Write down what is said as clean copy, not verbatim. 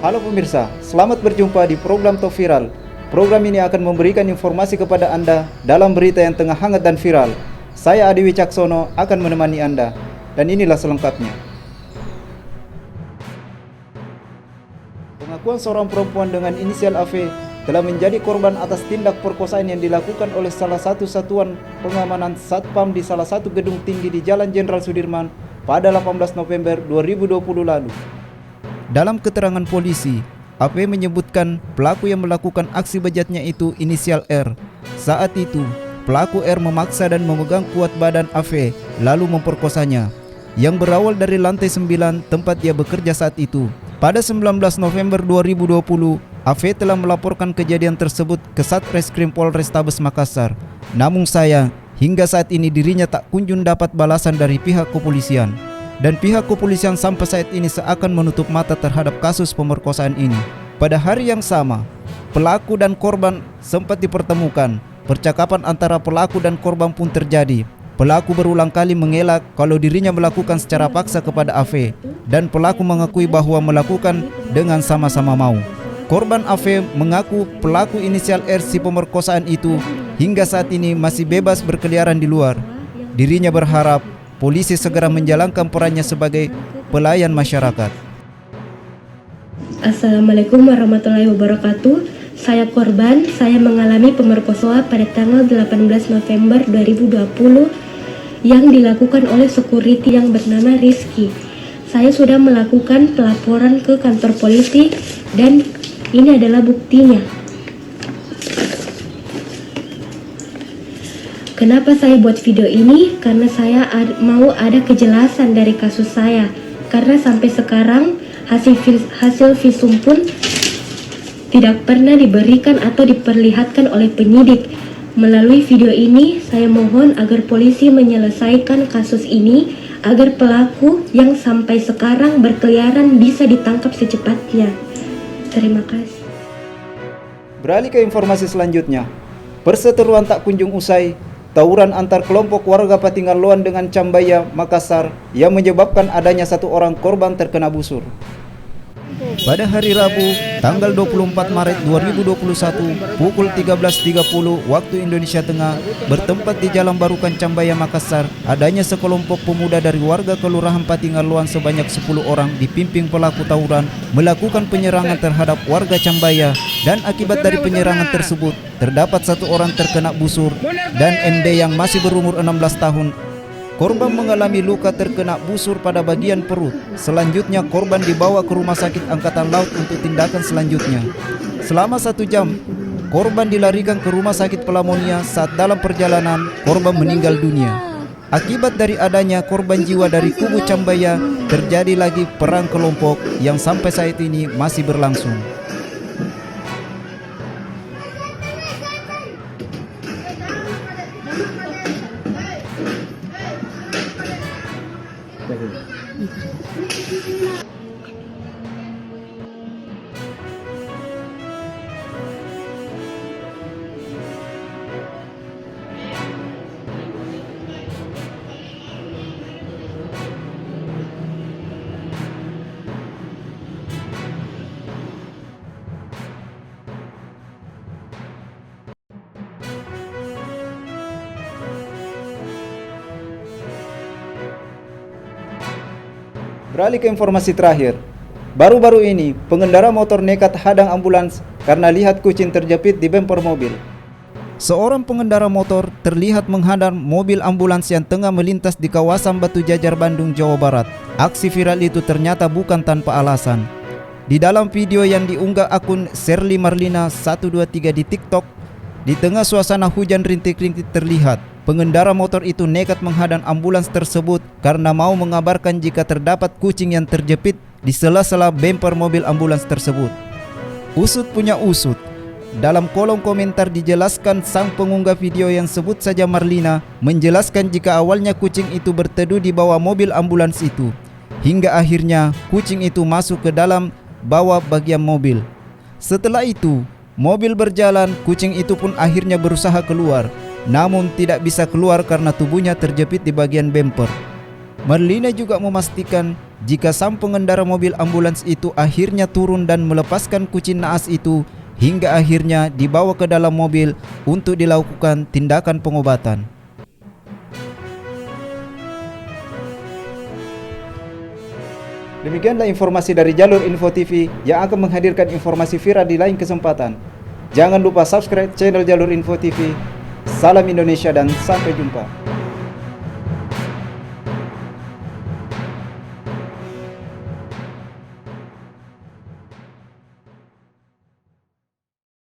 Halo pemirsa, selamat berjumpa di program Top Viral. Program ini akan memberikan informasi kepada Anda dalam berita yang tengah hangat dan viral. Saya Adi Wicaksono akan menemani Anda, dan inilah selengkapnya. Pengakuan seorang perempuan dengan inisial AV telah menjadi korban atas tindak perkosaan yang dilakukan oleh salah satu satuan pengamanan Satpam di salah satu gedung tinggi di Jalan Jenderal Sudirman pada 18 November 2020 lalu. Dalam keterangan polisi, AP menyebutkan pelaku yang melakukan aksi bejatnya itu inisial R. Saat itu, pelaku R memaksa dan memegang kuat badan AV lalu memperkosanya, yang berawal dari lantai 9 tempat dia bekerja saat itu. Pada 19 November 2020, AV telah melaporkan kejadian tersebut ke Satreskrim Polrestabes Makassar. Namun sayang, hingga saat ini dirinya tak kunjung dapat balasan dari pihak kepolisian. Dan pihak kepolisian sampai saat ini seakan menutup mata terhadap kasus pemerkosaan ini. Pada hari yang sama, pelaku dan korban sempat dipertemukan. Percakapan antara pelaku dan korban pun terjadi. Pelaku berulang kali mengelak kalau dirinya melakukan secara paksa kepada AV, dan pelaku mengakui bahwa melakukan dengan sama-sama mau. Korban AV mengaku pelaku inisial R si pemerkosaan itu hingga saat ini masih bebas berkeliaran di luar. Dirinya berharap polisi segera menjalankan perannya sebagai pelayan masyarakat. Assalamualaikum warahmatullahi wabarakatuh. Saya korban, saya mengalami pemerkosaan pada tanggal 18 November 2020 yang dilakukan oleh security yang bernama Rizky. Saya sudah melakukan pelaporan ke kantor polisi dan ini adalah buktinya. Kenapa saya buat video ini? Karena saya mau ada kejelasan dari kasus saya. Karena sampai sekarang hasil visum pun tidak pernah diberikan atau diperlihatkan oleh penyidik. Melalui video ini, saya mohon agar polisi menyelesaikan kasus ini agar pelaku yang sampai sekarang berkeliaran bisa ditangkap secepatnya. Terima kasih. Beralih ke informasi selanjutnya. Perseteruan tak kunjung usai. Tawuran antar kelompok warga Patinggaluan dengan Cambaya, Makassar yang menyebabkan adanya satu orang korban terkena busur. Pada hari Rabu, tanggal 24 Maret 2021, pukul 13.30 waktu Indonesia Tengah, bertempat di Jalan Barukan Cambaya, Makassar, adanya sekelompok pemuda dari warga Kelurahan Patinggaluan sebanyak 10 orang dipimpin pelaku tawuran melakukan penyerangan terhadap warga Cambaya, dan akibat dari penyerangan tersebut, terdapat satu orang terkena busur dan MD yang masih berumur 16 tahun. Korban mengalami luka terkena busur pada bagian perut. Selanjutnya korban dibawa ke Rumah Sakit Angkatan Laut untuk tindakan selanjutnya. Selama 1 jam, korban dilarikan ke Rumah Sakit Pelamonia. Saat dalam perjalanan, korban meninggal dunia. Akibat dari adanya korban jiwa dari kubu Cambaya, terjadi lagi perang kelompok yang sampai saat ini masih berlangsung. Beralih ke informasi terakhir. Baru-baru ini, pengendara motor nekat hadang ambulans karena lihat kucing terjepit di bemper mobil. Seorang pengendara motor terlihat menghadang mobil ambulans yang tengah melintas di kawasan Batu Jajar, Bandung, Jawa Barat. Aksi viral itu ternyata bukan tanpa alasan. Di dalam video yang diunggah akun Sherly Marlina 123 di TikTok, di tengah suasana hujan rintik-rintik terlihat pengendara motor itu nekat menghadang ambulans tersebut karena mau mengabarkan jika terdapat kucing yang terjepit di sela-sela bemper mobil ambulans tersebut. Usut punya usut. Dalam kolom komentar dijelaskan sang pengunggah video yang sebut saja Marlina menjelaskan jika awalnya kucing itu berteduh di bawah mobil ambulans itu, hingga akhirnya kucing itu masuk ke dalam bawah bagian mobil. Setelah itu, mobil berjalan, kucing itu pun akhirnya berusaha keluar, namun tidak bisa keluar karena tubuhnya terjepit di bagian bemper. Marlina juga memastikan jika sang pengendara mobil ambulans itu akhirnya turun dan melepaskan kucing naas itu hingga akhirnya dibawa ke dalam mobil untuk dilakukan tindakan pengobatan. Demikianlah informasi dari Jalur Info TV yang akan menghadirkan informasi viral di lain kesempatan. Jangan lupa subscribe channel Jalur Info TV. Salam Indonesia dan sampai jumpa.